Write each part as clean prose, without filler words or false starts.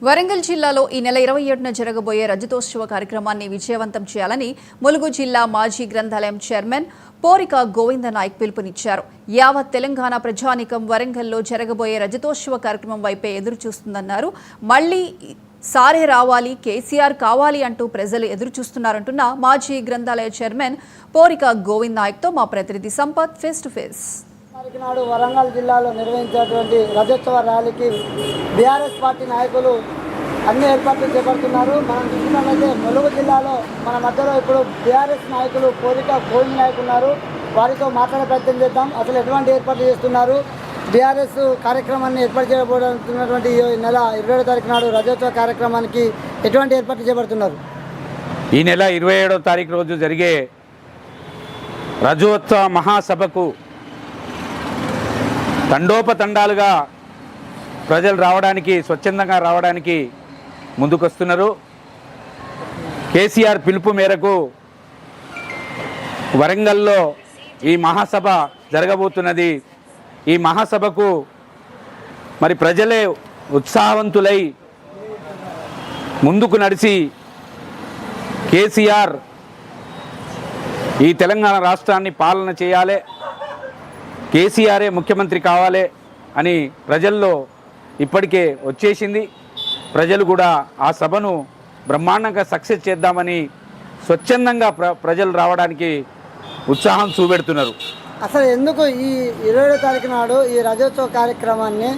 వరంగల్ జిల్లాలో ఈ నెల 27న జరగబోయే రజతోత్సవ కార్యక్రమాన్ని విజయవంతం చేయాలని ములుగు జిల్లా మాజీ గ్రంథాలయం చైర్మన్ పోరిక గోవింద నాయక్ పిలుపునిచ్చారు. యావత్ తెలంగాణ ప్రజానీకం వరంగల్లో జరగబోయే రజతోత్సవ కార్యక్రమం వైపే ఎదురు చూస్తుందన్నారు. మళ్లీ సారే రావాలి, కేసీఆర్ కావాలి అంటూ ప్రజలు ఎదురు చూస్తున్నారంటున్న మాజీ గ్రంథాలయ చైర్మన్ పోరిక గోవింద నాయక్తో మా ప్రతినిధి సంపత్ ఫేస్ టు ఫేస్. నాడు వరంగల్ జిల్లాలో నిర్వహించేటువంటి రజోత్సవ ర్యాలీకి బీఆర్ఎస్ పార్టీ నాయకులు అన్ని ఏర్పాట్లు చేపడుతున్నారు. మనం చూసినట్లయితే ములుగు జిల్లాలో మన మధ్యలో ఇప్పుడు బీఆర్ఎస్ నాయకులు పోరిక గోవింద నాయక్ ఉన్నారు. వారితో మాట్లాడే ప్రయత్నం చేద్దాం. అసలు ఎటువంటి ఏర్పాట్లు చేస్తున్నారు, బీఆర్ఎస్ కార్యక్రమాన్ని ఏర్పాటు చేయబోతున్నటువంటి ఈ నెల 27వ తారీఖు నాడు రజోత్సవ కార్యక్రమానికి ఎటువంటి ఏర్పాట్లు చేపడుతున్నారు? ఈ నెల 27వ తారీఖు రోజు జరిగే రజోత్సవ మహాసభకు తండోపతండాలుగా ప్రజలు రావడానికి, స్వచ్ఛందంగా రావడానికి ముందుకొస్తున్నారు. కేసీఆర్ పిలుపు మేరకు వరంగల్లో ఈ మహాసభ జరగబోతున్నది. ఈ మహాసభకు మరి ప్రజలే ఉత్సాహవంతులై ముందుకు నడిచి కేసీఆర్ ఈ తెలంగాణ రాష్ట్రాన్ని పాలన చేయాలి, కేసీఆరే ముఖ్యమంత్రి కావాలి అని ప్రజల్లో ఇప్పటికే వచ్చేసింది. ప్రజలు కూడా ఆ సభను బ్రహ్మాండంగా సక్సెస్ చేద్దామని స్వచ్ఛందంగా ప్రజలు రావడానికి ఉత్సాహం చూపెడుతున్నారు. అసలు ఎందుకు ఈ 27వ తారీఖు నాడు ఈ రజోత్సవ కార్యక్రమాన్ని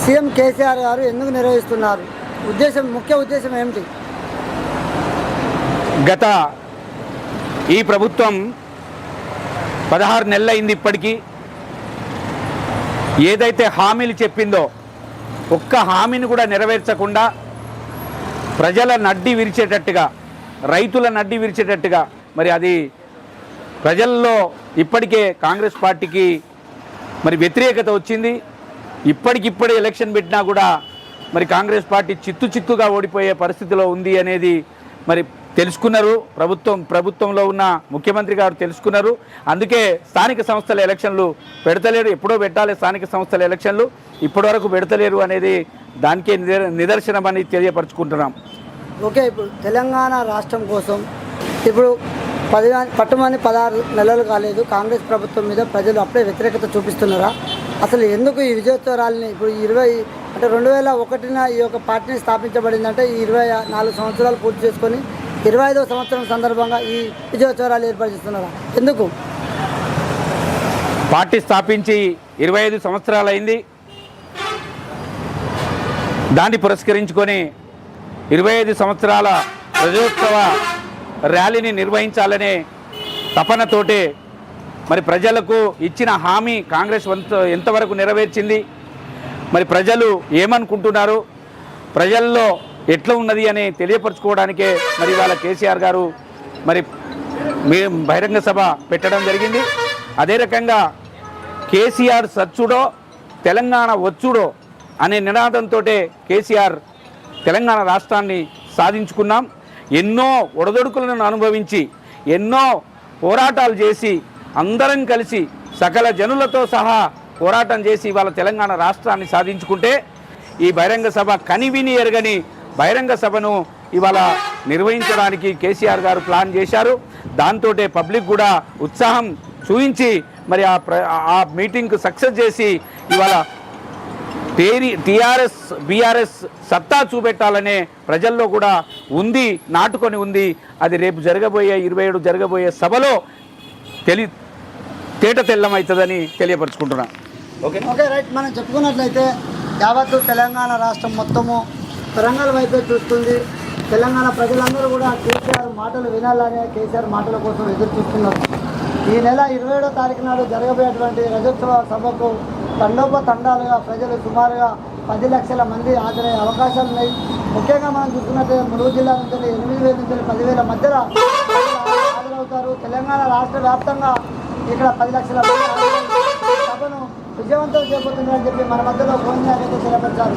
సీఎం కేసీఆర్ గారు ఎందుకు నిర్వహిస్తున్నారు? ముఖ్య ఉద్దేశం ఏమిటి? గత ఈ ప్రభుత్వం 16 నెలలైంది. ఇప్పటికీ ఏదైతే హామీలు చెప్పిందో ఒక్క హామీని కూడా నెరవేర్చకుండా ప్రజల నడ్డి విరిచేటట్టుగా, రైతుల నడ్డి విరిచేటట్టుగా మరి అది ప్రజల్లో ఇప్పటికే కాంగ్రెస్ పార్టీకి మరి వ్యతిరేకత వచ్చింది. ఇప్పటికిప్పుడే ఎలక్షన్ పెట్టినా కూడా మరి కాంగ్రెస్ పార్టీ చిత్తుగా ఓడిపోయే పరిస్థితిలో ఉంది అనేది మరి తెలుసుకున్నారు. ప్రభుత్వంలో ఉన్న ముఖ్యమంత్రి గారు తెలుసుకున్నారు. అందుకే స్థానిక సంస్థల ఎలక్షన్లు పెడతలేరు. ఎప్పుడో పెట్టాలి స్థానిక సంస్థల ఎలక్షన్లు, ఇప్పటివరకు పెడతలేరు అనేది దానికే నిదర్శనం అని తెలియపరచుకుంటున్నాం. ఓకే, ఇప్పుడు తెలంగాణ రాష్ట్రం కోసం ఇప్పుడు పట్టుమని 16 నెలలు కాలేదు, కాంగ్రెస్ ప్రభుత్వం మీద ప్రజలు అప్పుడే వ్యతిరేకత చూపిస్తున్నారా? అసలు ఎందుకు ఈ విజయోత్సవ ర్యాలీని ఇప్పుడు 2001న ఈ యొక్క పార్టీని స్థాపించబడిందంటే ఈ 24 సంవత్సరాలు పూర్తి చేసుకొని 25వ సంవత్సరం సందర్భంగా ఈ విజయోత్సవ ర్యాలీ ఏర్పాటు చేస్తున్నారా? ఎందుకు? పార్టీ స్థాపించి 25 సంవత్సరాలైంది. దాన్ని పురస్కరించుకొని 25 సంవత్సరాల రజోత్సవ ర్యాలీని నిర్వహించాలనే తపనతోటే మరి ప్రజలకు ఇచ్చిన హామీ కాంగ్రెస్ ఎంతవరకు నెరవేర్చింది, మరి ప్రజలు ఏమనుకుంటున్నారు, ప్రజల్లో ఎట్లా ఉన్నది అని తెలియపరచుకోవడానికే మరి ఇవాళ కేసీఆర్ గారు మరి బహిరంగ సభ పెట్టడం జరిగింది. అదే రకంగా కేసీఆర్ సచ్చుడో తెలంగాణ వచ్చుడో అనే నినాదంతో కేసీఆర్ తెలంగాణ రాష్ట్రాన్ని సాధించుకున్నాం. ఎన్నో ఒడదొడుకులను అనుభవించి, ఎన్నో పోరాటాలు చేసి, అందరం కలిసి సకల జనులతో సహా పోరాటం చేసి ఇవాళ తెలంగాణ రాష్ట్రాన్ని సాధించుకుంటే ఈ బహిరంగ సభ కనివిని ఎరగని బహిరంగ సభను ఇవాళ నిర్వహించడానికి కేసీఆర్ గారు ప్లాన్ చేశారు. దాంతో పబ్లిక్ కూడా ఉత్సాహం చూపించి మరి ఆ మీటింగ్కు సక్సెస్ చేసి ఇవాళ టీఆర్ఎస్ బీఆర్ఎస్ సత్తా చూపెట్టాలనే ప్రజల్లో కూడా ఉంది, నాటుకొని ఉంది. అది రేపు జరగబోయే 27 జరగబోయే సభలో తేట తెల్లమవుతుందని తెలియపరచుకుంటున్నాను. Okay right. మనం చెప్పుకున్నట్లయితే యావత్తు తెలంగాణ రాష్ట్రం మొత్తము వరంగల్ వైపే చూస్తుంది. తెలంగాణ ప్రజలందరూ కూడా కేసీఆర్ మాటలు వినాలనే కేసీఆర్ మాటల కోసం ఎదురు చూస్తున్నారు. ఈ నెల 27వ తారీఖు నాడు జరగబోయేటువంటి రజోత్సవ సభకు తండాలుగా ప్రజలు సుమారుగా 10 లక్షల మంది హాజరయ్యే అవకాశాలు ఉన్నాయి. ముఖ్యంగా మనం చూసుకున్నట్లయితే ములుగు జిల్లా నుంచి 8,000 నుంచి 10,000 మధ్యలో హాజరవుతారు. తెలంగాణ రాష్ట్ర వ్యాప్తంగా ఇక్కడ 10 లక్షల మంది సభను విజయవంతం చేయబోతున్నారని చెప్పి మన మధ్యలో గోవింద నాయక్ తెలియపరిచారు.